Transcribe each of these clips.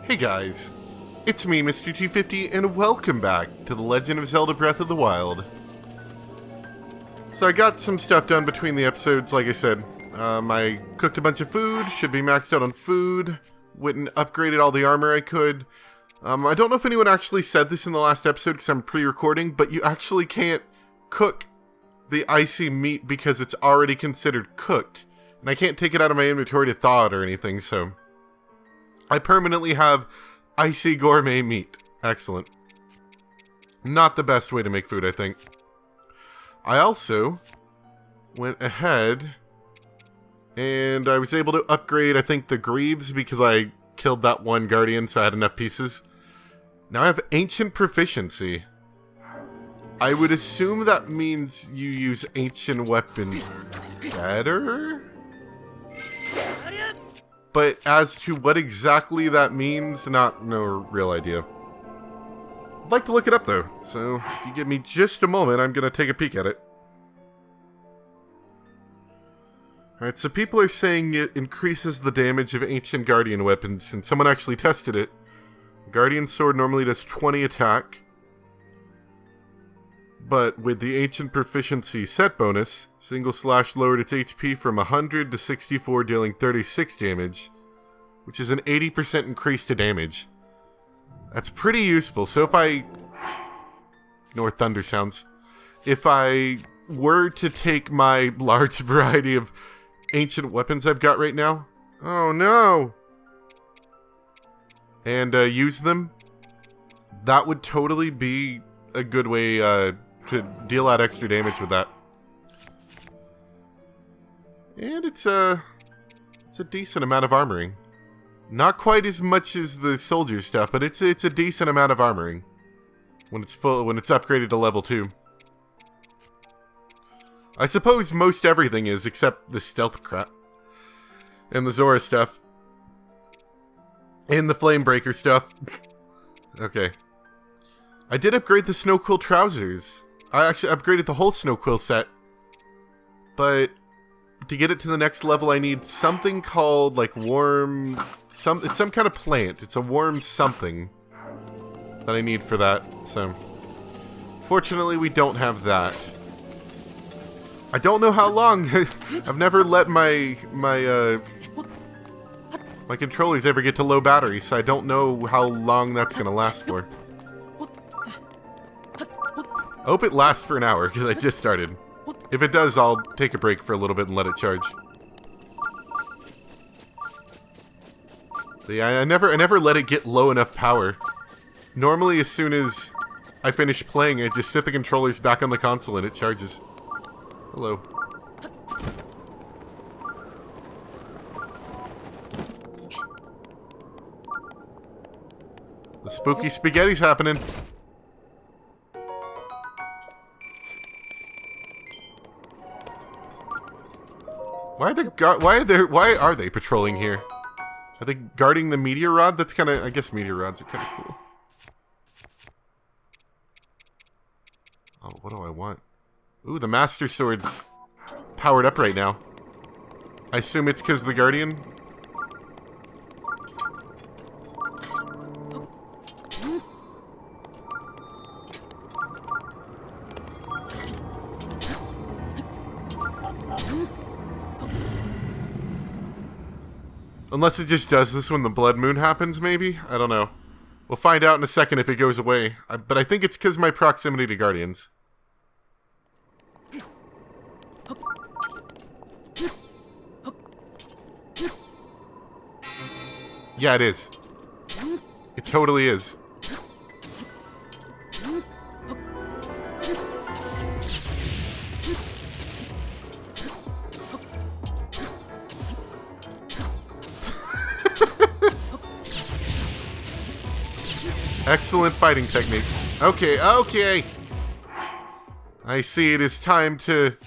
Hey guys, it's me, Mr. 250, and welcome back to The Legend of Zelda Breath of the Wild. So I got some stuff done between the episodes, like I said. I cooked a bunch of food, should be maxed out on food, went and upgraded all the armor I could. I don't know if anyone actually said this in the last episode because I'm pre-recording, but you actually can't cook the icy meat because it's already considered cooked. And I can't take it out of my inventory to thaw it or anything, so I permanently have icy gourmet meat. Excellent. Not the best way to make food, I think. I also went ahead and I was able to upgrade, I think, the greaves because I killed that one guardian, so I had enough pieces. Now I have ancient proficiency. I would assume that means you use ancient weapons better? But as to what exactly that means, no real idea. I'd like to look it up though, so if you give me just a moment, I'm going to take a peek at it. Alright, so people are saying it increases the damage of ancient guardian weapons, and someone actually tested it. Guardian sword normally does 20 attack, but with the ancient proficiency set bonus, single slash lowered its HP from 100 to 64, dealing 36 damage, which is an 80% increase to damage. That's pretty useful. So if I ignore thunder sounds, if I were to take my large variety of ancient weapons I've got right now, oh no, and use them, that would totally be a good way to deal out extra damage with that. And it's a decent amount of armoring. Not quite as much as the soldier stuff, but it's a decent amount of armoring when it's upgraded to level 2. I suppose most everything is, except the stealth crap and the Zora stuff and the Flamebreaker stuff. Okay. I did upgrade the Snow Quill trousers. I actually upgraded the whole Snow Quill set. But to get it to the next level, I need something called, like, it's some kind of plant. It's a worm something that I need for that. So, fortunately, we don't have that. I don't know how long. I've never let my controllers ever get to low battery, so I don't know how long that's going to last for. I hope it lasts for an hour, because I just started. If it does, I'll take a break for a little bit and let it charge. But yeah, I never let it get low enough power. Normally, as soon as I finish playing, I just set the controllers back on the console and it charges. Hello. The spooky spaghetti's happening. Why are they patrolling here? Are they guarding the meteor rod? That's kind of, I guess meteor rods are kind of cool. Oh, what do I want? Ooh, the Master Sword's powered up right now. I assume it's because of the Guardian. Unless it just does this when the blood moon happens, maybe? I don't know. We'll find out in a second if it goes away. But I think it's because of my proximity to Guardians. Yeah, it is. It totally is. Excellent fighting technique. Okay. I see it is time to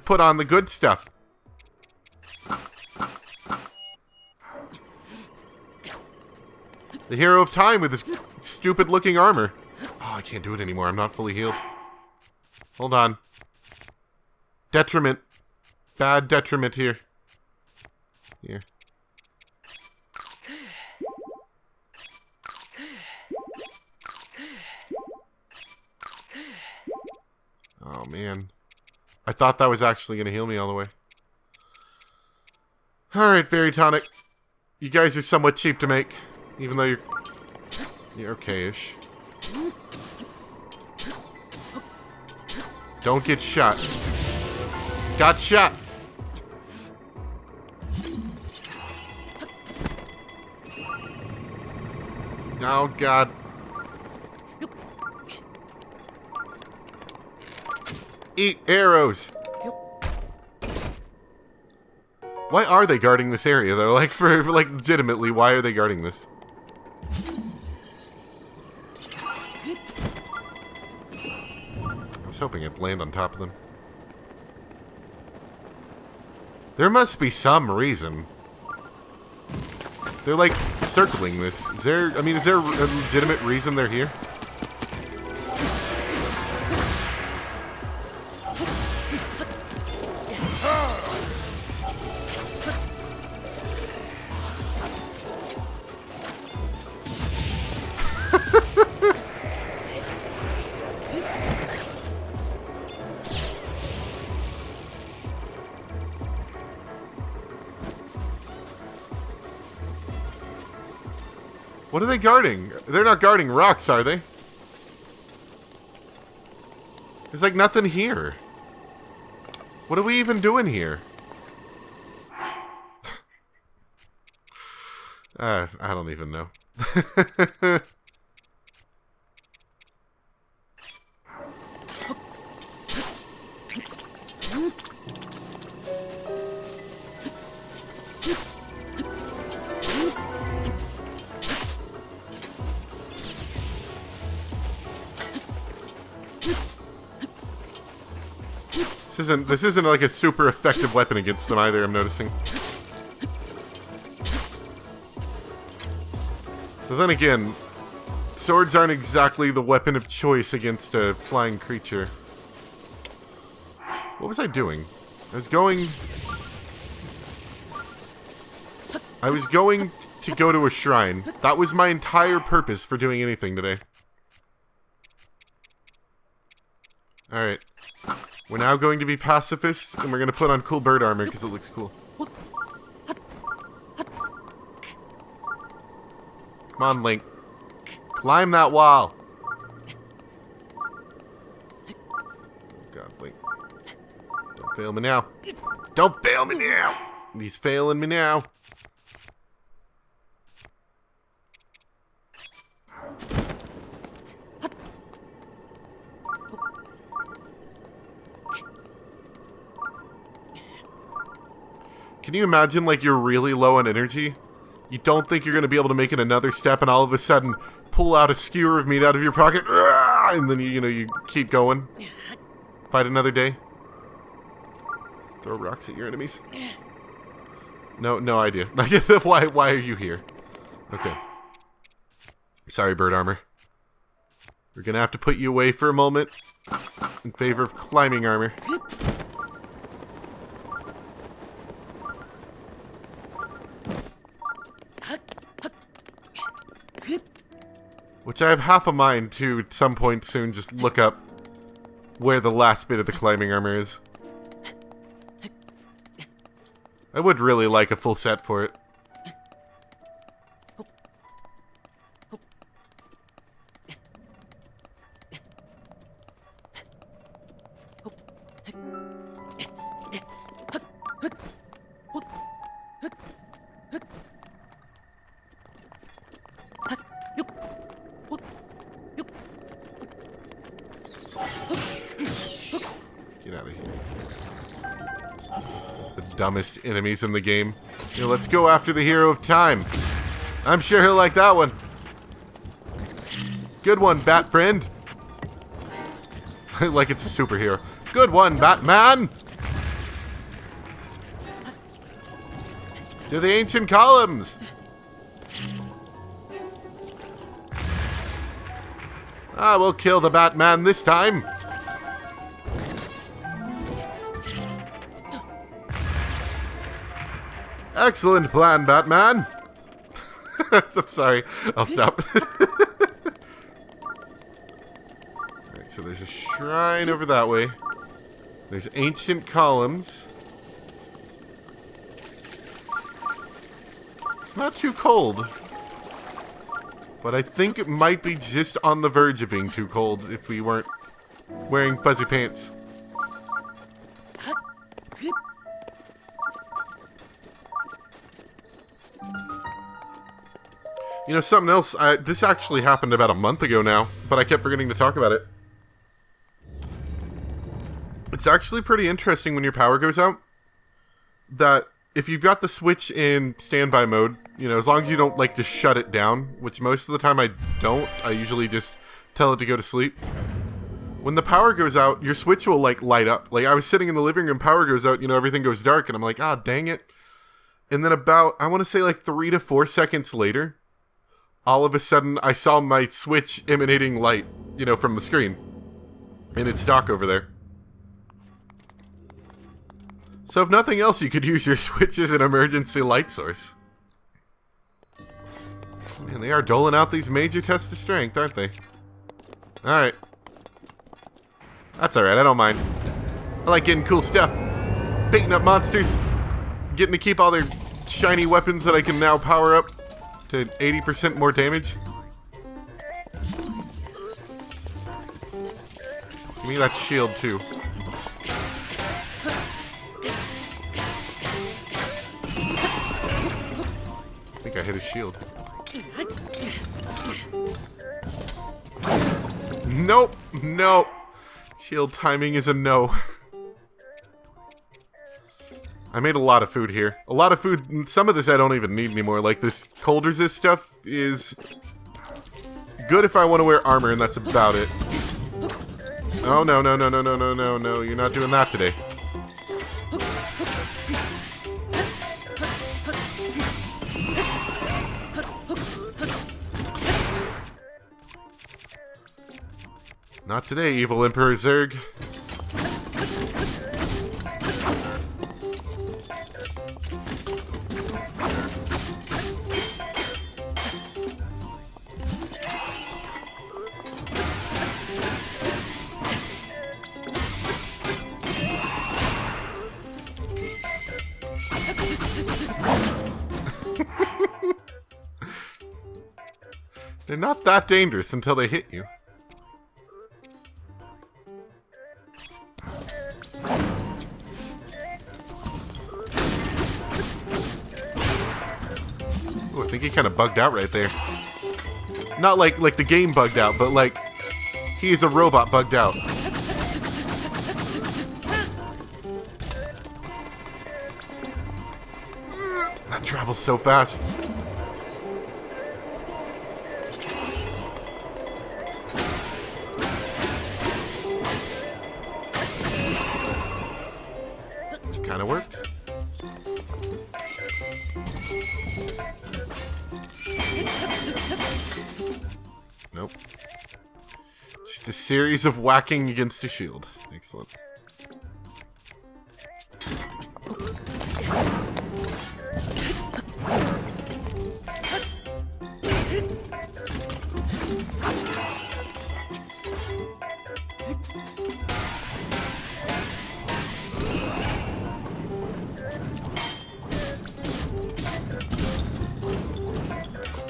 put on the good stuff. The hero of time with his stupid looking armor. Oh, I can't do it anymore. I'm not fully healed. Hold on. Detriment. Bad detriment here. Here. Oh, man. I thought that was actually going to heal me all the way. Alright, Fairy Tonic. You guys are somewhat cheap to make. Even though you're okay-ish. Don't get shot. Got shot! Oh, God. Eat arrows! Why are they guarding this area, though? Like, like, legitimately, why are they guarding this? I was hoping it'd land on top of them. There must be some reason. They're, like, circling this. Is there a legitimate reason they're here? What are they guarding? They're not guarding rocks, are they? There's like nothing here. What are we even doing here? I don't even know. This isn't like a super effective weapon against them either, I'm noticing. But then again, swords aren't exactly the weapon of choice against a flying creature. What was I doing? I was going to go to a shrine. That was my entire purpose for doing anything today. Alright. We're now going to be pacifists, and we're going to put on cool bird armor because it looks cool. Come on, Link. Climb that wall. Oh, God, Link. Don't fail me now. Don't fail me now! He's failing me now. Can you imagine, like, you're really low on energy? You don't think you're going to be able to make it another step, and all of a sudden, pull out a skewer of meat out of your pocket, and then, you keep going. Fight another day. Throw rocks at your enemies. No idea. Why are you here? Okay. Sorry, bird armor. We're going to have to put you away for a moment in favor of climbing armor. Which I have half a mind to, at some point soon, just look up where the last bit of the climbing armor is. I would really like a full set for it. Get out of here. The dumbest enemies in the game. Let's go after the hero of time. I'm sure he'll like that one. Good one, bat friend. Like it's a superhero. Good one, Batman! To the ancient columns! Ah, we'll kill the Batman this time. Excellent plan, Batman. I'm sorry. I'll stop. Alright, so there's a shrine over that way. There's ancient columns. It's not too cold. But I think it might be just on the verge of being too cold if we weren't wearing fuzzy pants. You know, something else, this actually happened about a month ago now, but I kept forgetting to talk about it. It's actually pretty interesting when your power goes out, that if you've got the Switch in standby mode, you know, as long as you don't, like, just shut it down, which most of the time I don't, I usually just tell it to go to sleep. When the power goes out, your Switch will, like, light up. Like, I was sitting in the living room, power goes out, you know, everything goes dark, and I'm like, ah, dang it. And then about, I want to say, like, 3 to 4 seconds later, all of a sudden, I saw my Switch emanating light, you know, from the screen. And it's dock over there. So if nothing else, you could use your Switch as an emergency light source. Man, they are doling out these major tests of strength, aren't they? Alright. That's alright, I don't mind. I like getting cool stuff. Beating up monsters. Getting to keep all their shiny weapons that I can now power up to 80% more damage. Give me that shield too. I think I hit his shield. Nope, nope. Shield timing is a no. I made a lot of food here. A lot of food. Some of this I don't even need anymore. Like this cold resist stuff is good if I want to wear armor, and that's about it. Oh, no, no, no, no, no, no, no, no. You're not doing that today. Not today, evil Emperor Zerg. They're not that dangerous until they hit you. Ooh, I think he kind of bugged out right there. Not like the game bugged out, but like he's a robot bugged out. That travels so fast. Kind of worked. Nope. Just a series of whacking against a shield. Excellent.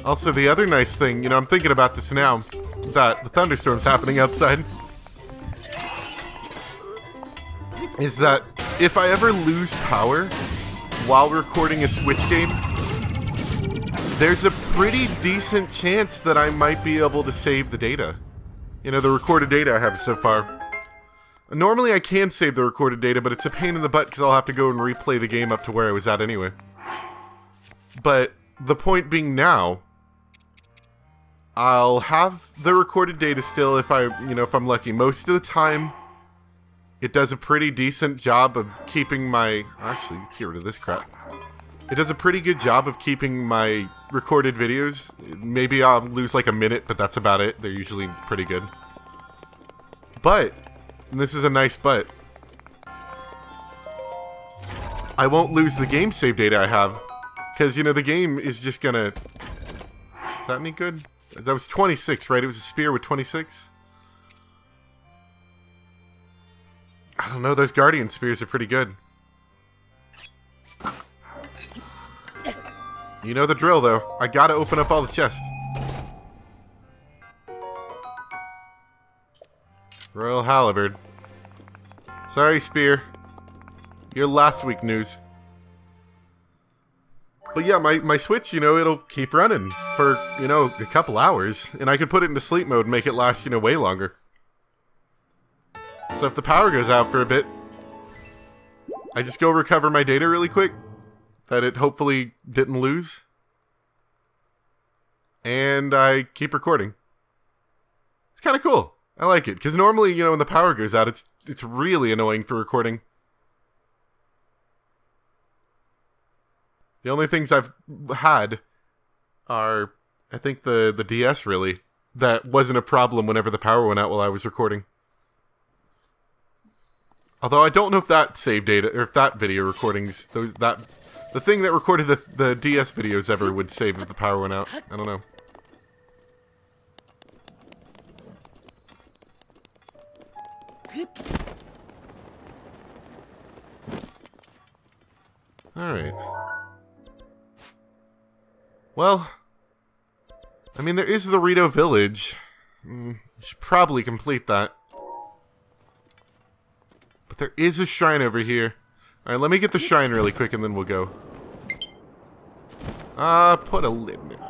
Also, the other nice thing, you know, I'm thinking about this now, that the thunderstorm's happening outside, is that if I ever lose power while recording a Switch game, there's a pretty decent chance that I might be able to save the data. You know, the recorded data I have so far. Normally I can save the recorded data, but it's a pain in the butt because I'll have to go and replay the game up to where I was at anyway. But the point being now, I'll have the recorded data still if if I'm lucky. Most of the time, it does a pretty decent job of keeping my... Actually, let's get rid of this crap. It does a pretty good job of keeping my recorded videos. Maybe I'll lose like a minute, but that's about it. They're usually pretty good. But, and this is a nice but, I won't lose the game save data I have. Because, you know, the game is just gonna... Is that any good? That was 26, right? It was a spear with 26? I don't know, those guardian spears are pretty good. You know the drill, though. I gotta open up all the chests. Royal Halberd. Sorry, Spear. You're last week news. But yeah, my Switch, you know, it'll keep running for, you know, a couple hours. And I could put it into sleep mode and make it last, you know, way longer. So if the power goes out for a bit, I just go recover my data really quick. That it hopefully didn't lose. And I keep recording. It's kind of cool. I like it. Because normally, you know, when the power goes out, it's really annoying for recording. The only things I've had are, I think, the DS, really. That wasn't a problem whenever the power went out while I was recording. Although I don't know if that saved data, or if that video recordings, the thing that recorded the DS videos ever would save if the power went out. I don't know. Alright. Well, I mean, there is the Rito Village. Should probably complete that. But there is a shrine over here. Alright, let me get the shrine really quick and then we'll go. Put a lid in it.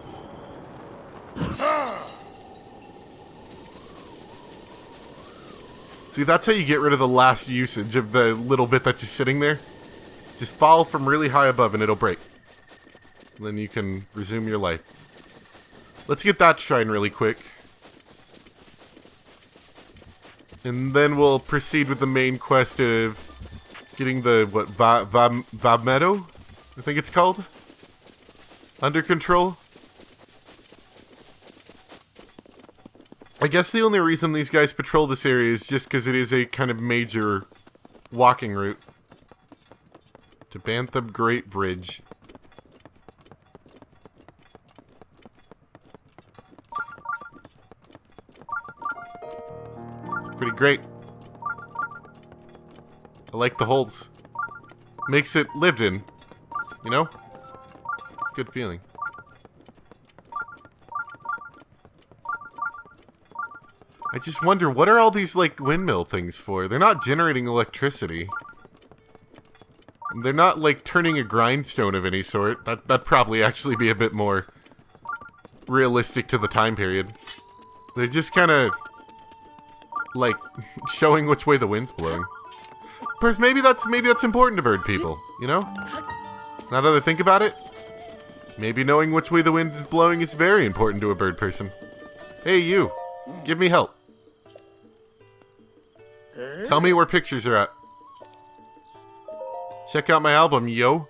See, that's how you get rid of the last usage of the little bit that's just sitting there. Just fall from really high above and it'll break. Then you can resume your life. Let's get that shrine really quick. And then we'll proceed with the main quest of getting the, what, Vabmeadow? I think it's called? Under control? I guess the only reason these guys patrol this area is just because it is a kind of major walking route. TABANTHA Great Bridge. It's pretty great. I like the holes. Makes it lived in. You know? It's a good feeling. I just wonder, what are all these, like, windmill things for? They're not generating electricity. They're not, like, turning a grindstone of any sort. That'd probably actually be a bit more realistic to the time period. They're just kind of, like, showing which way the wind's blowing. But maybe that's important to bird people, you know? Now that I think about it, maybe knowing which way the wind is blowing is very important to a bird person. Hey, you. Give me help. Tell me where pictures are at. Check out my album, yo.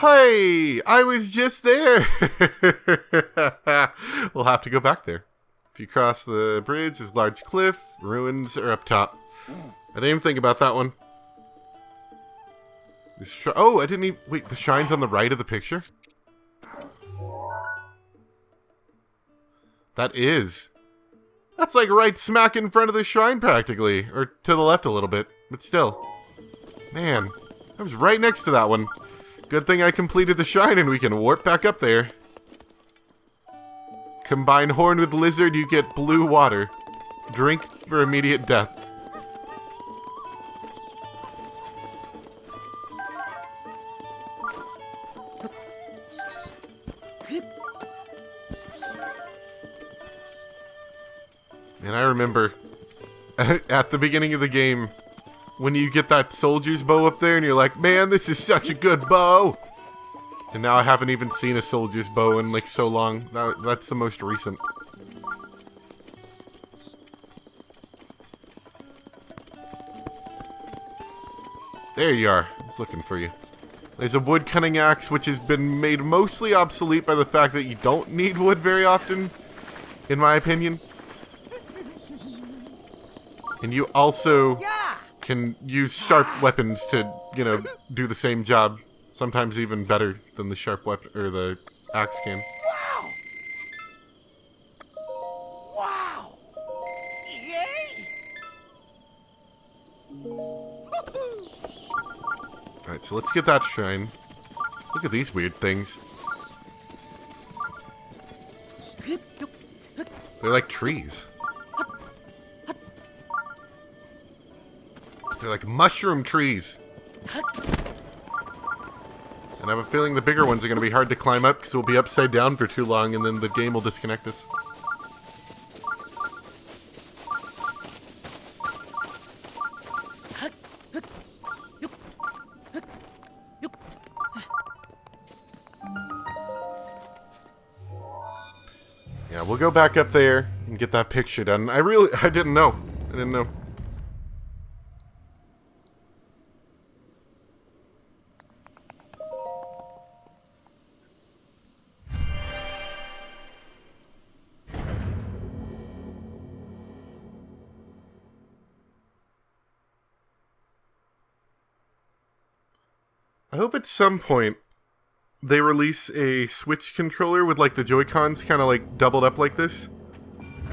Hey, I was just there. We'll have to go back there. If you cross the bridge, there's a large cliff. Ruins are up top. I didn't even think about that one. Oh, I didn't even... Wait, the shrine's on the right of the picture? That is. That's like right smack in front of the shrine practically. Or to the left a little bit. But still. Man, I was right next to that one. Good thing I completed the shrine and we can warp back up there. Combine horn with lizard, you get blue water. Drink for immediate death. And I remember at the beginning of the game when you get that soldier's bow up there and you're like, man, this is such a good bow. And now I haven't even seen a soldier's bow in like so long. That's the most recent. There you are. I was looking for you. There's a wood cutting axe which has been made mostly obsolete by the fact that you don't need wood very often, in my opinion. And you also can use sharp weapons to, you know, do the same job. Sometimes even better than the sharp weapon or the axe can. Wow! Wow! Alright, so let's get that shrine. Look at these weird things. They're like trees. They're like mushroom trees. And I have a feeling the bigger ones are going to be hard to climb up because we'll be upside down for too long and then the game will disconnect us. Yeah, we'll go back up there and get that picture done. I didn't know. I didn't know. I hope at some point they release a Switch controller with like the Joy-Cons kind of like doubled up like this.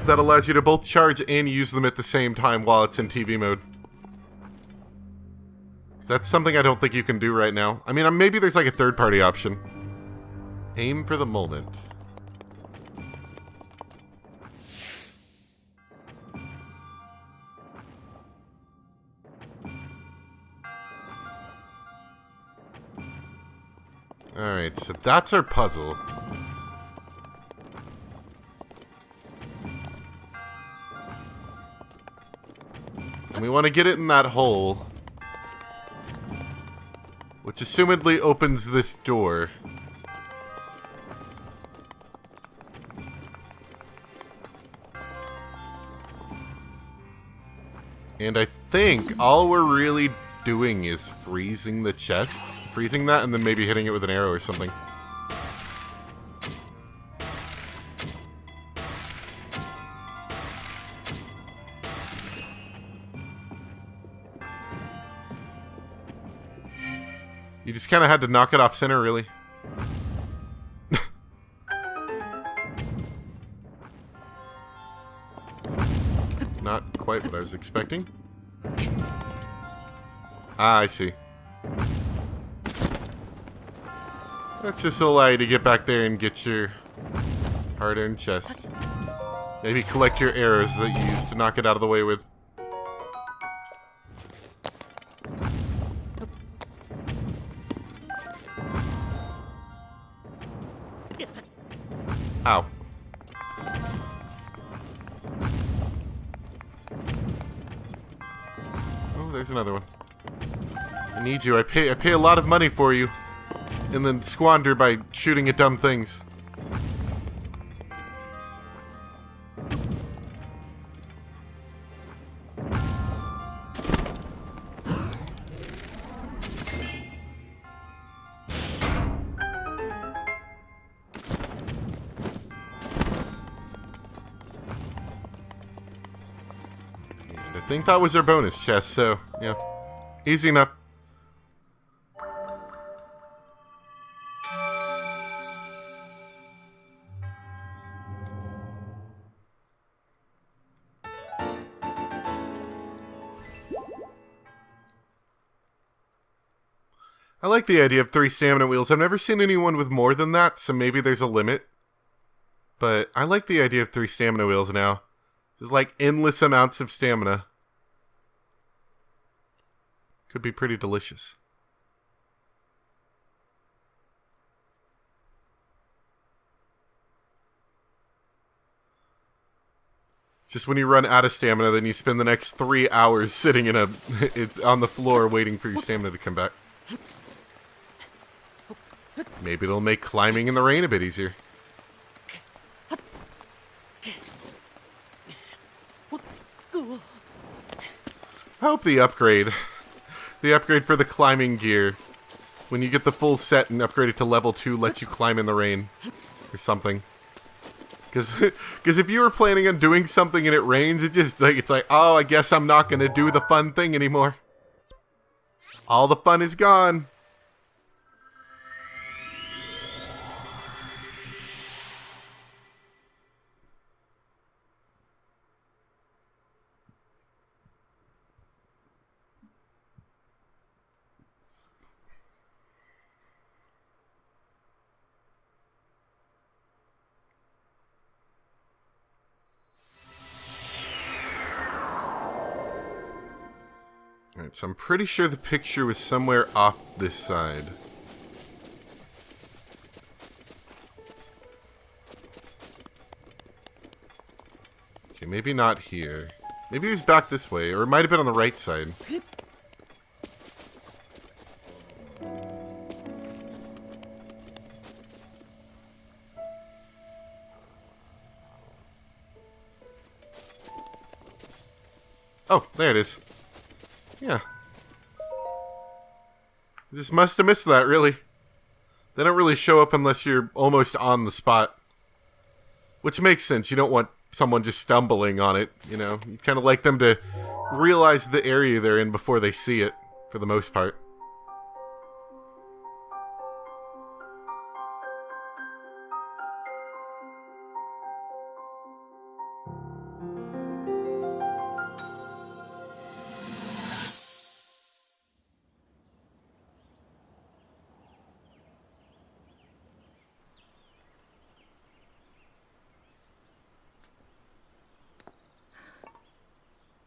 That allows you to both charge and use them at the same time while it's in TV mode. That's something I don't think you can do right now. I mean, maybe there's like a third-party option. Aim for the moment. Alright, so that's our puzzle. And we want to get it in that hole. Which assumedly opens this door. And I think all we're really doing is freezing the chest. Freezing that and then maybe hitting it with an arrow or something. You just kind of had to knock it off center, really. Not quite what I was expecting. Ah, I see. That's just allow you to get back there and get your hard-earned chest. Maybe collect your arrows that you used to knock it out of the way with. Ow. Oh, there's another one. I need you. I pay a lot of money for you. And then squander by shooting at dumb things. And I think that was our bonus chest, so, yeah. Easy enough. I like the idea of 3 stamina wheels. I've never seen anyone with more than that, so maybe there's a limit. But I like the idea of 3 stamina wheels now. There's like endless amounts of stamina. Could be pretty delicious. Just when you run out of stamina, then you spend the next 3 hours sitting in it's on the floor waiting for your stamina to come back. Maybe it'll make climbing in the rain a bit easier. I hope the upgrade for the climbing gear, when you get the full set and upgrade it to level 2, lets you climb in the rain or something. Because if you were planning on doing something and it rains, it's like, oh, I guess I'm not going to do the fun thing anymore. All the fun is gone. Alright, so I'm pretty sure the picture was somewhere off this side. Okay, maybe not here. Maybe he was back this way, or it might have been on the right side. Oh, there it is. Yeah. You just must have missed that, really. They don't really show up unless you're almost on the spot. Which makes sense. You don't want someone just stumbling on it, you know. You kind of like them to realize the area they're in before they see it, for the most part.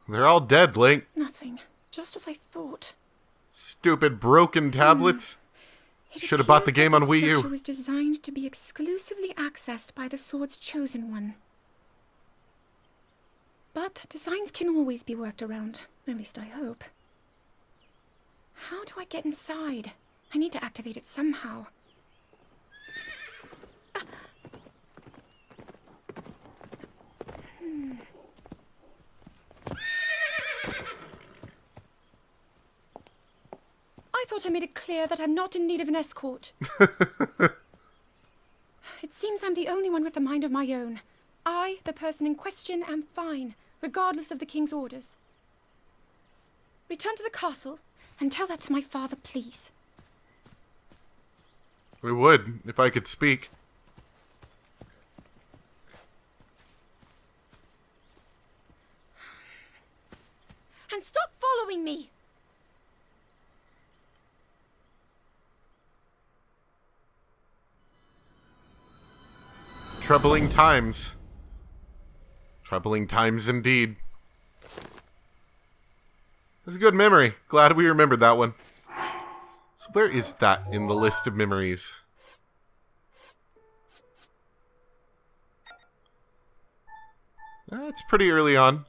They're all dead, Link. Nothing. Just as I thought. Stupid broken tablets. Should have bought the game on Wii U. The structure was designed to be exclusively accessed by the sword's chosen one. But designs can always be worked around. At least I hope. How do I get inside? I need to activate it somehow. I thought I made it clear that I'm not in need of an escort. It seems I'm the only one with a mind of my own. I, the person in question, am fine, regardless of the king's orders. Return to the castle and tell that to my father, please. We would, if I could speak. And stop following me! Troubling times. Troubling times indeed. That's a good memory. Glad we remembered that one. So where is that in the list of memories? That's pretty early on.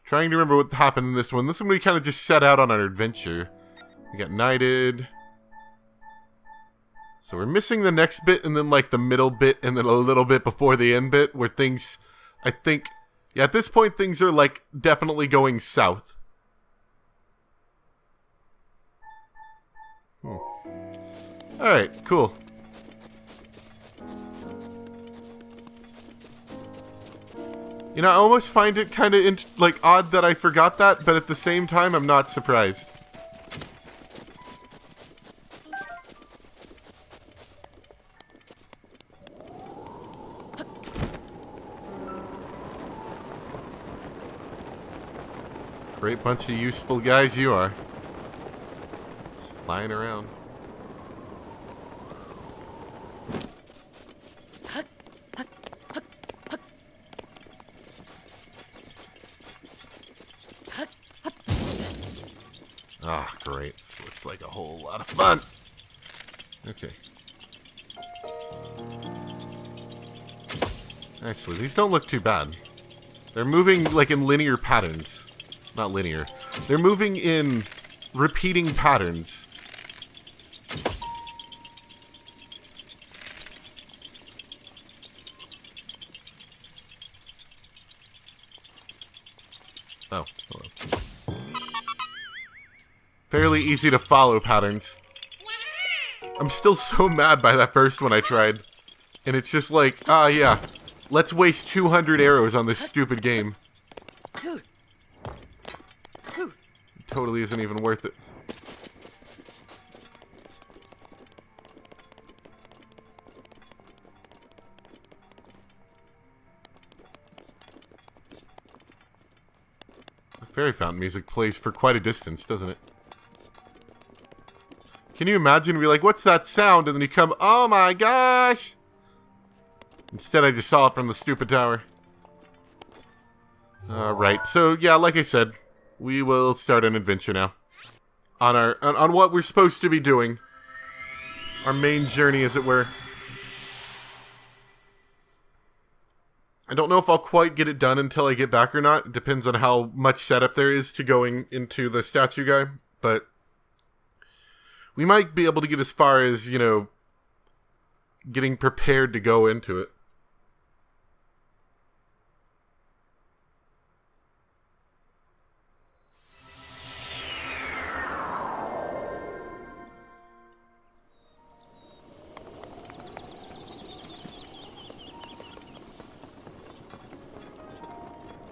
Trying to remember what happened in this one. This one we kind of just set out on our adventure. We got knighted. So we're missing the next bit, and then like the middle bit, and then a little bit before the end bit, where things, I think, yeah, at this point things are like definitely going south. Alright, cool. You know, I almost find it kind of like odd that I forgot that, but at the same time I'm not surprised. Great bunch of useful guys you are. Just flying around. Ah, great. This looks like a whole lot of fun. Okay. Actually, these don't look too bad. They're moving like in linear patterns. Not linear. They're moving in repeating patterns. Oh, hello. Fairly easy to follow patterns. I'm still so mad by that first one I tried. And it's just like, ah, yeah. Let's waste 200 arrows on this stupid game. It totally isn't even worth it. The fairy fountain music plays for quite a distance, doesn't it? Can you imagine? Be like, what's that sound? And then you come, oh my gosh! Instead, I just saw it from the stupid tower. Alright, so yeah, like I said, we will start an adventure now. On what we're supposed to be doing. Our main journey, as it were. I don't know if I'll quite get it done until I get back or not. It depends on how much setup there is to going into the statue guy. But we might be able to get as far as, getting prepared to go into it.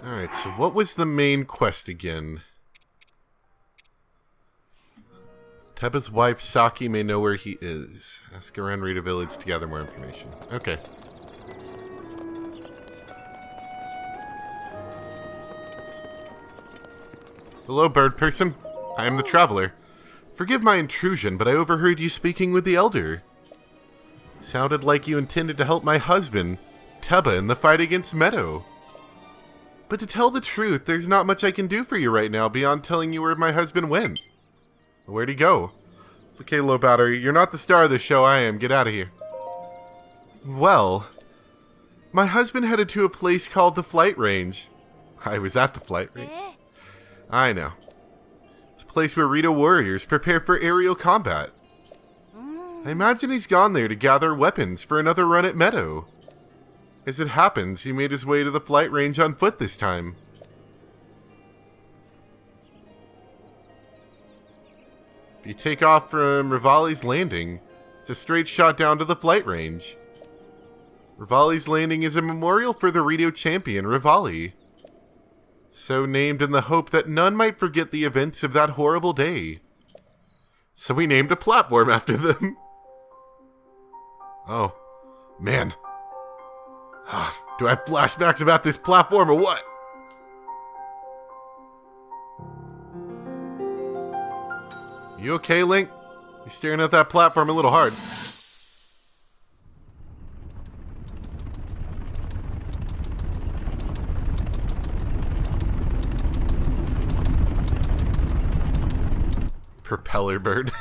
Alright, so what was the main quest again? Teba's wife, Saki, may know where he is. Ask around Rita Village to gather more information. Okay. Hello, bird person. I am the traveler. Forgive my intrusion, but I overheard you speaking with the elder. Sounded like you intended to help my husband, Teba, in the fight against Meadow. But to tell the truth, there's not much I can do for you right now beyond telling you where my husband went. Where'd he go? It's okay, low battery. You're not the star of the show, I am. Get out of here. Well, my husband headed to a place called the Flight Range. I was at the Flight Range. I know. It's a place where Rito warriors prepare for aerial combat. I imagine he's gone there to gather weapons for another run at Meadow. As it happens, he made his way to the Flight Range on foot this time. If you take off from Rivali's Landing, it's a straight shot down to the Flight Range. Rivali's Landing is a memorial for the Rito champion, Rivali. So named in the hope that none might forget the events of that horrible day. So we named a platform after them. Oh, man. Do I have flashbacks about this platform or what? You okay, Link? You're staring at that platform a little hard. Propeller bird.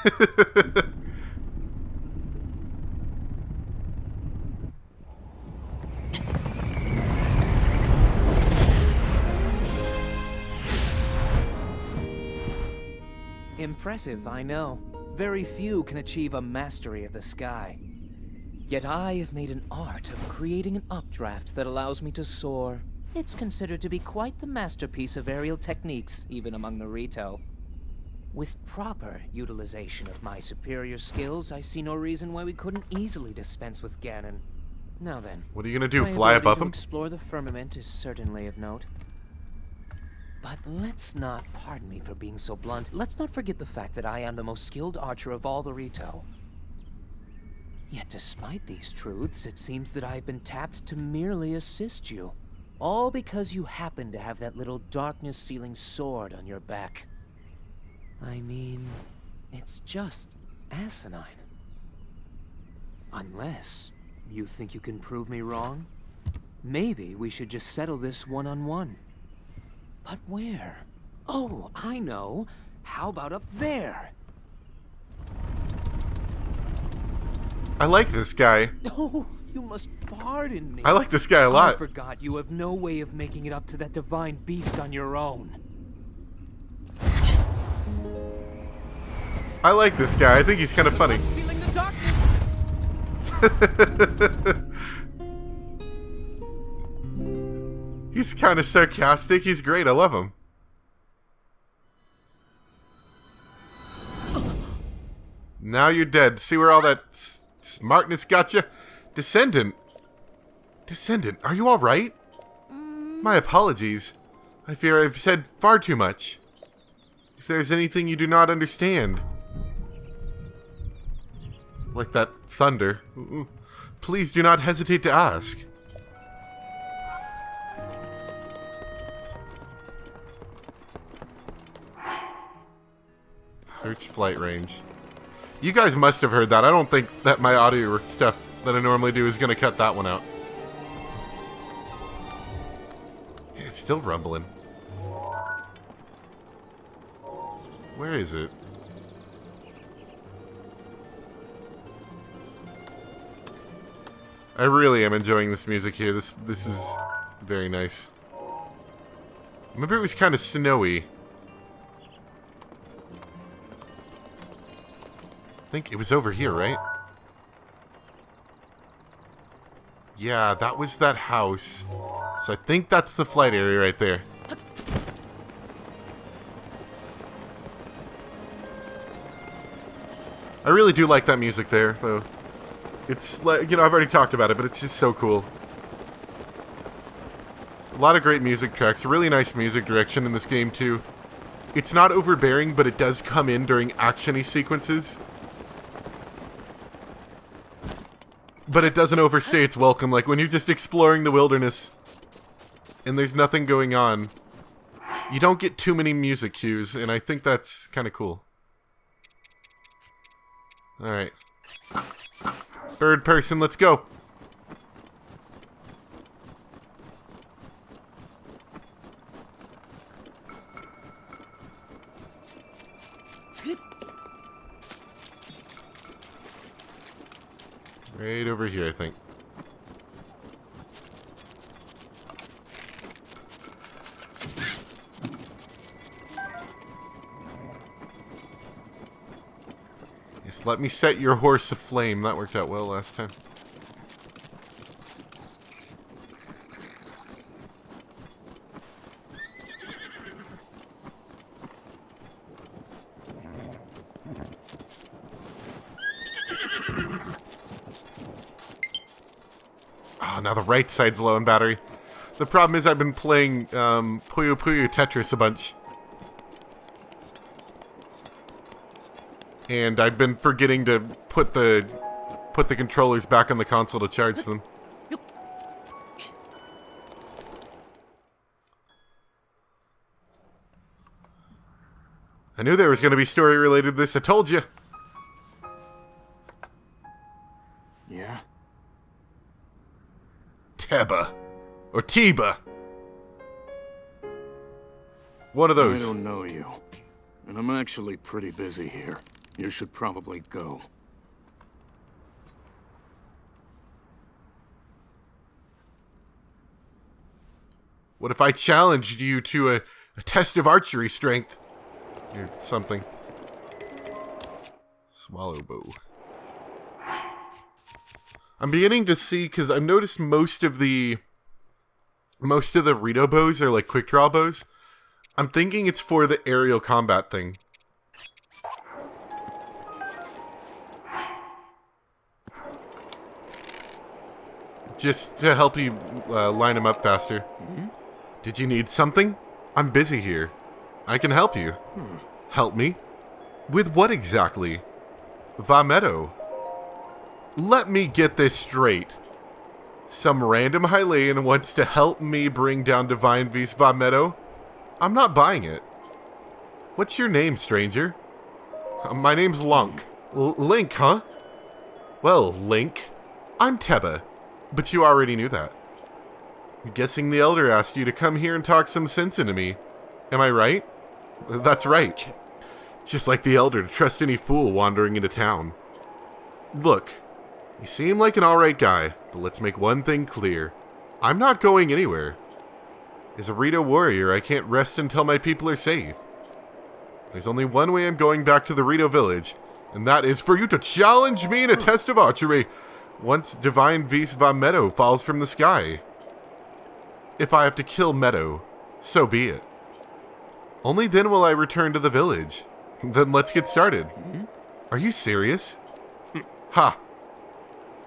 Impressive, I know. Very few can achieve a mastery of the sky. Yet I have made an art of creating an updraft that allows me to soar. It's considered to be quite the masterpiece of aerial techniques, even among the Rito. With proper utilization of my superior skills, I see no reason why we couldn't easily dispense with Ganon. Now then, what are you gonna do? my Fly ability above to him? Explore the firmament is certainly of note. But let's not, pardon me for being so blunt, let's not forget the fact that I am the most skilled archer of all the Rito. Yet despite these truths, it seems that I've been tapped to merely assist you. All because you happen to have that little darkness-sealing sword on your back. I mean, it's just asinine. Unless you think you can prove me wrong, maybe we should just settle this one-on-one. But where? Oh, I know. How about up there? I like this guy. Oh, you must pardon me. I like this guy a lot. I forgot you have no way of making it up to that divine beast on your own. I like this guy. I think he's kind of funny. Sealing the darkness. He's kind of sarcastic. He's great. I love him. Now you're dead. See where all that smartness got you? Descendant. Descendant, are you all right? My apologies. I fear I've said far too much. If there's anything you do not understand, like that thunder, please do not hesitate to ask. Search flight range. You guys must have heard that. I don't think that my audio stuff that I normally do is going to cut that one out. It's still rumbling. Where is it? I really am enjoying this music here. This is very nice. Remember, it was kind of snowy. I think it was over here, right? Yeah, that was that house. So I think that's the flight area right there. I really do like that music there, though. It's like, you know, I've already talked about it, but it's just so cool. A lot of great music tracks, a really nice music direction in this game, too. It's not overbearing, but it does come in during action-y sequences. But it doesn't overstay its welcome, like when you're just exploring the wilderness and there's nothing going on. You don't get too many music cues, and I think that's kind of cool. Alright. Bird person, let's go. Right over here, I think. Yes, let me set your horse aflame. That worked out well last time. Oh, now the right side's low on battery. The problem is I've been playing Puyo Puyo Tetris a bunch. And I've been forgetting to put the controllers back on the console to charge them. I knew there was going to be story related to this. I told you. Yeah? Teba. Or Tiba. One of those. I don't know you. And I'm actually pretty busy here. You should probably go. What if I challenged you to a test of archery strength? Or something. Swallow bow. I'm beginning to see, because I've noticed most of the Rito bows are like quick draw bows. I'm thinking it's for the aerial combat thing. Just to help you line them up faster. Mm-hmm. Did you need something? I'm busy here. I can help you. Help me? With what exactly? Vametto. Let me get this straight. Some random Hylian wants to help me bring down Divine V's Vametto? I'm not buying it. What's your name, stranger? My name's Lunk. Link, huh? Well, Link, I'm Teba. But you already knew that. I'm guessing the Elder asked you to come here and talk some sense into me. Am I right? That's right. Just like the Elder to trust any fool wandering into town. Look, you seem like an alright guy, but let's make one thing clear. I'm not going anywhere. As a Rito warrior, I can't rest until my people are safe. There's only one way I'm going back to the Rito village, and that is for you to challenge me in a test of archery once Divine V's Vametto falls from the sky. If I have to kill Meadow, so be it. Only then will I return to the village. Then let's get started. Are you serious? Ha!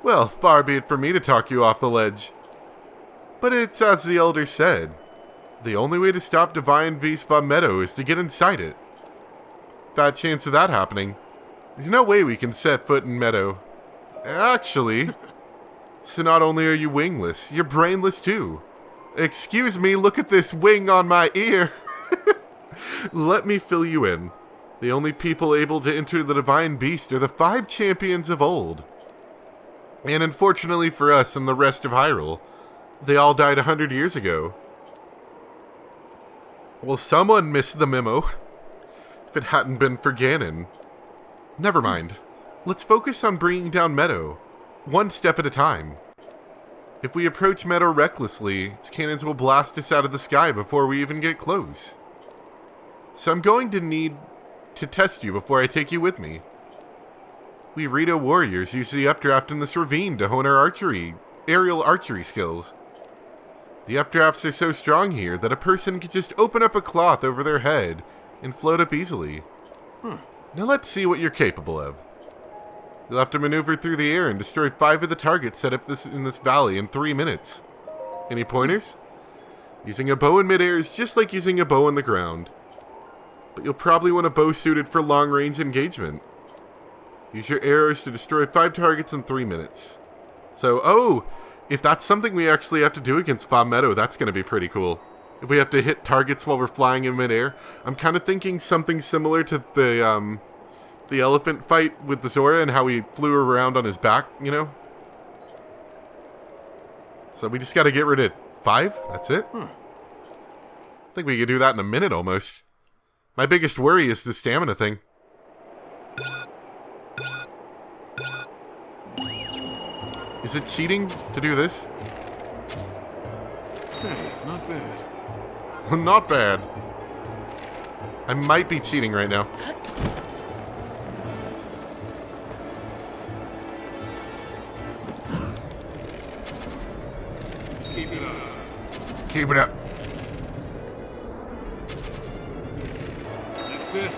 Well, far be it from me to talk you off the ledge. But it's as the Elder said. The only way to stop Divine V's Vametto is to get inside it. Bad chance of that happening. There's no way we can set foot in Meadow. Actually, so not only are you wingless, you're brainless too. Excuse me, look at this wing on my ear. Let me fill you in. The only people able to enter the Divine Beast are the 5 champions of old. And unfortunately for us and the rest of Hyrule, they all died 100 years ago. Well, someone missed the memo. If it hadn't been for Ganon. Never mind. Let's focus on bringing down Meadow, one step at a time. If we approach Meadow recklessly, its cannons will blast us out of the sky before we even get close. So I'm going to need to test you before I take you with me. We Rito warriors use the updraft in this ravine to hone our aerial archery skills. The updrafts are so strong here that a person could just open up a cloth over their head and float up easily. Now let's see what you're capable of. You'll have to maneuver through the air and destroy 5 of the targets set up in this valley in 3 minutes. Any pointers? Using a bow in midair is just like using a bow on the ground. But you'll probably want a bow suited for long-range engagement. Use your arrows to destroy 5 targets in 3 minutes. So, if that's something we actually have to do against Bob Meadow, that's going to be pretty cool. If we have to hit targets while we're flying in midair. I'm kind of thinking something similar to the elephant fight with the Zora and how he flew around on his back, you know? So we just got to get rid of 5? That's it? I think we could do that in a minute almost. My biggest worry is the stamina thing. Is it cheating to do this? Hey, not bad. Not bad. I might be cheating right now. Keep it up. Keep it up. That's it.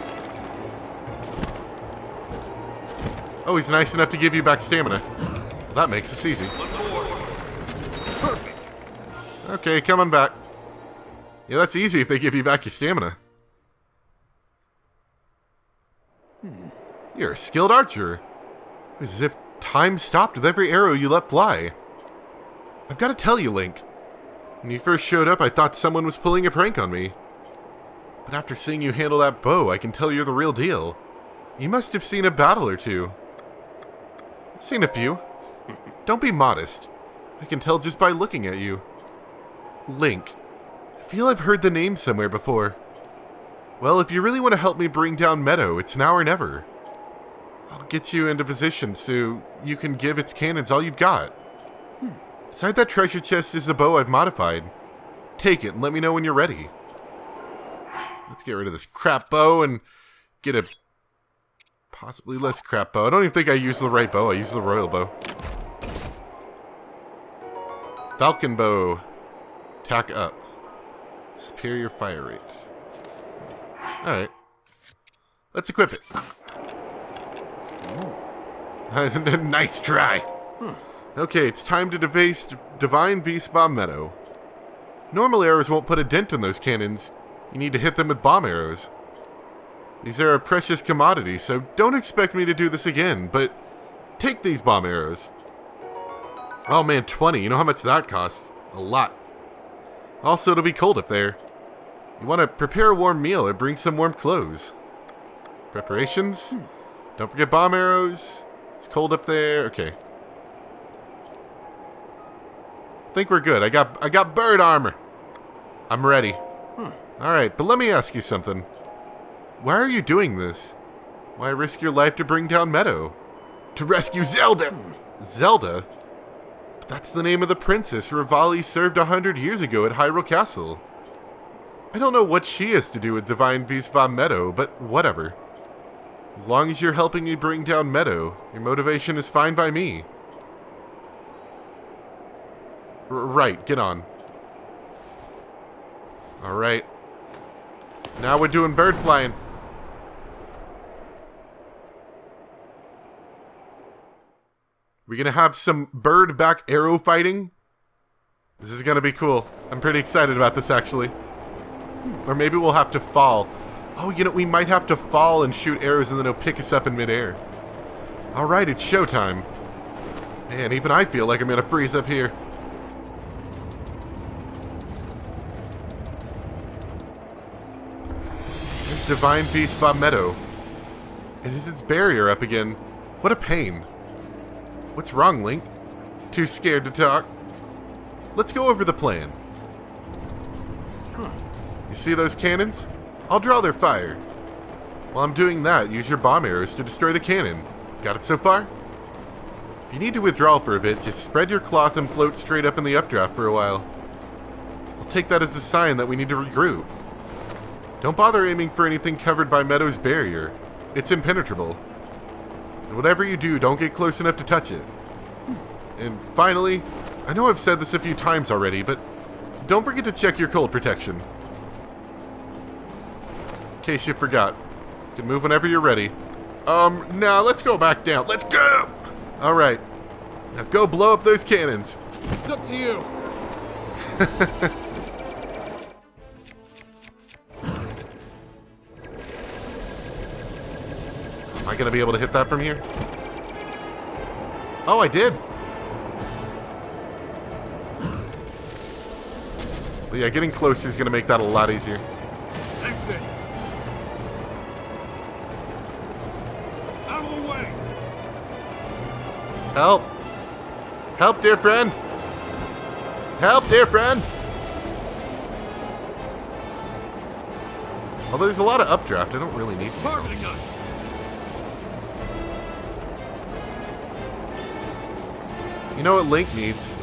Oh, he's nice enough to give you back stamina. That makes this easy. One more. Perfect. Okay, come on back. Yeah, that's easy if they give you back your stamina. You're a skilled archer. It's as if time stopped with every arrow you let fly. I've got to tell you, Link. When you first showed up, I thought someone was pulling a prank on me. But after seeing you handle that bow, I can tell you're the real deal. You must have seen a battle or two. I've seen a few. Don't be modest. I can tell just by looking at you. Link. I feel I've heard the name somewhere before. Well, if you really want to help me bring down Meadow, it's now or never. I'll get you into position so you can give its cannons all you've got. Inside that treasure chest is a bow I've modified. Take it and let me know when you're ready. Let's get rid of this crap bow and get a possibly less crap bow. I don't even think I used the right bow. I used the royal bow. Falcon bow. Tack up. Superior fire rate. Alright. Let's equip it. Nice try. Okay, it's time to deface Divine Beast Bomb Meadow. Normal arrows won't put a dent in those cannons. You need to hit them with bomb arrows. These are a precious commodity, so don't expect me to do this again, but take these bomb arrows. Oh man, 20. You know how much that costs? A lot. Also, it'll be cold up there. You want to prepare a warm meal or bring some warm clothes. Preparations? Don't forget bomb arrows. It's cold up there. Okay. I think we're good. I got bird armor. I'm ready. Alright, but let me ask you something. Why are you doing this? Why risk your life to bring down Meadow? To rescue Zelda! Zelda? But that's the name of the princess Rivali served 100 years ago at Hyrule Castle. I don't know what she has to do with Divine Beast Von Meadow, but whatever. As long as you're helping me bring down Meadow, your motivation is fine by me. Right, get on. Alright. Now we're doing bird flying. We're gonna have some bird back arrow fighting. This is gonna be cool. I'm pretty excited about this, actually. Or maybe we'll have to fall. Oh, you know, we might have to fall and shoot arrows and then it'll pick us up in midair. Alright, it's showtime. Man, even I feel like I'm gonna freeze up here. There's Divine Beast Von Meadow. It is its barrier up again. What a pain. What's wrong, Link? Too scared to talk? Let's go over the plan. You see those cannons? I'll draw their fire. While I'm doing that, use your bomb arrows to destroy the cannon. Got it so far? If you need to withdraw for a bit, just spread your cloth and float straight up in the updraft for a while. I'll take that as a sign that we need to regroup. Don't bother aiming for anything covered by Meadow's barrier. It's impenetrable. And whatever you do, don't get close enough to touch it. And finally, I know I've said this a few times already, but don't forget to check your cold protection. In case you forgot. You can move whenever you're ready. Now let's go back down. Let's go! Alright. Now go blow up those cannons. It's up to you. Am I gonna be able to hit that from here? Oh, I did! But yeah, getting closer is gonna make that a lot easier. That's it. Out of the way. Help! Help, dear friend! Help, dear friend! Although there's a lot of updraft, I don't really need to. Targeting us. You know what Link needs?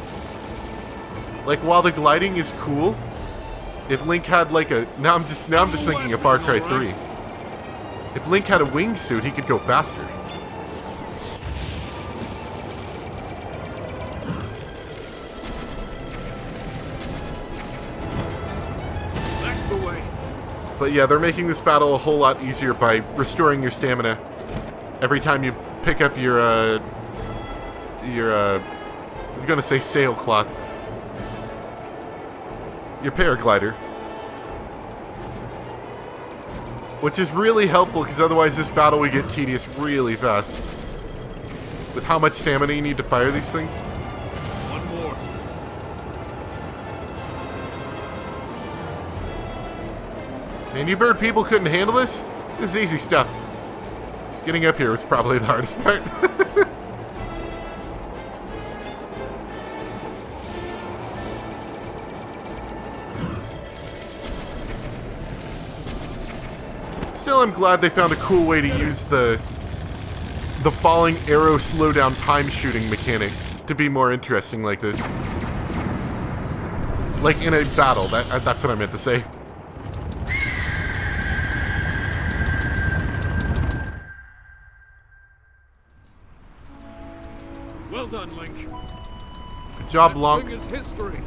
Like, while the gliding is cool, if Link had like a... Now I'm just thinking of Far Cry 3. If Link had a wingsuit, he could go faster. That's the way. But yeah, they're making this battle a whole lot easier by restoring your stamina every time you pick up your I was gonna say sailcloth. Your paraglider. Which is really helpful, because otherwise this battle would get tedious really fast. With how much stamina you need to fire these things. One more. Man, you bird people couldn't handle this? This is easy stuff. Just getting up here was probably the hardest part. Still, I'm glad they found a cool way to use the falling arrow slowdown time shooting mechanic to be more interesting like this. Like in a battle, that's what I meant to say. Well done, Link. Good job, That Lonk. thing is history.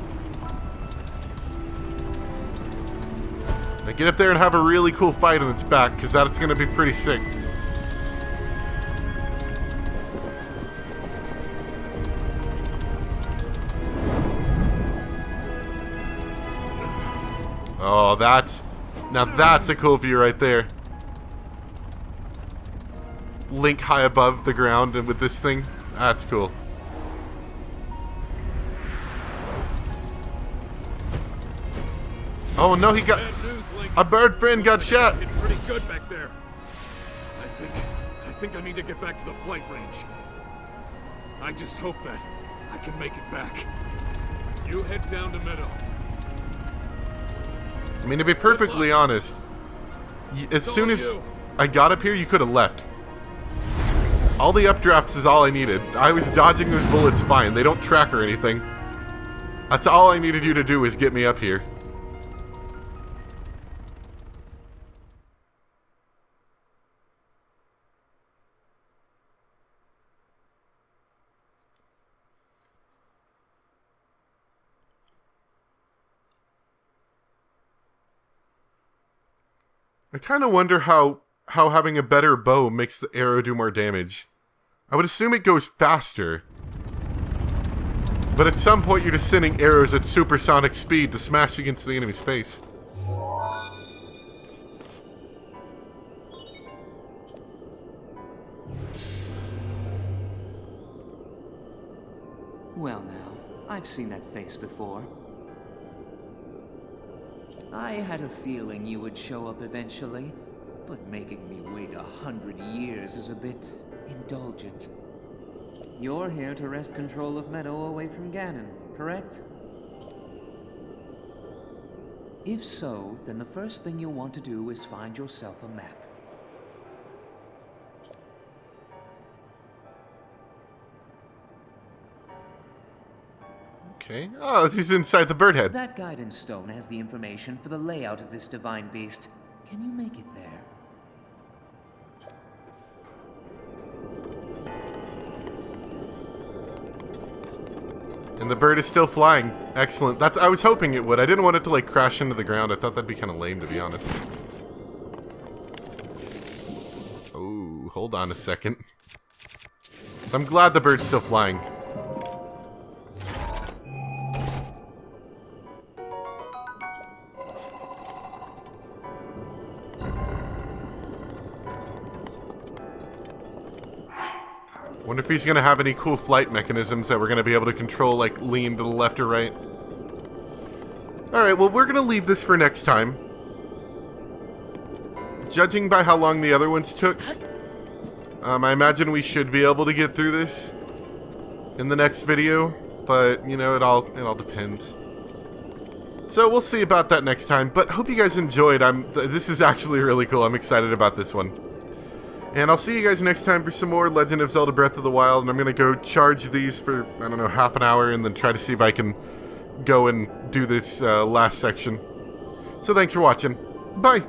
Now get up there and have a really cool fight on its back, because that's going to be pretty sick. Oh, now that's a cool view right there. Link high above the ground and with this thing. That's cool. Oh no, he got... Bad news, Link. A bird friend got shot. Hit pretty good back there. I think I need to get back to the flight range. I just hope that I can make it back. You head down to Meadow. I mean, to be perfectly honest, as soon as I got up here, you could have left. All the updrafts is all I needed. I was dodging those bullets fine. They don't track or anything. That's all I needed you to do is get me up here. I kind of wonder how having a better bow makes the arrow do more damage. I would assume it goes faster. But at some point you're just sending arrows at supersonic speed to smash against the enemy's face. Well now, I've seen that face before. I had a feeling you would show up eventually, but making me wait 100 years is a bit indulgent. You're here to wrest control of Meadow away from Ganon, correct? If so, then the first thing you'll want to do is find yourself a map. Okay. Oh, he's inside the bird head. That guidance stone has the information for the layout of this divine beast. Can you make it there? And the bird is still flying. Excellent. I was hoping it would. I didn't want it to, like, crash into the ground. I thought that'd be kind of lame, to be honest. Oh, hold on a second. So I'm glad the bird's still flying. Wonder if he's gonna have any cool flight mechanisms that we're gonna be able to control, like lean to the left or right. Alright, well, we're gonna leave this for next time. Judging by how long the other ones took, I imagine we should be able to get through this in the next video, but, you know, it all depends. So we'll see about that next time, but hope you guys enjoyed. This is actually really cool. I'm excited about this one. And I'll see you guys next time for some more Legend of Zelda Breath of the Wild, and I'm going to go charge these for, I don't know, half an hour, and then try to see if I can go and do this last section. So thanks for watching. Bye!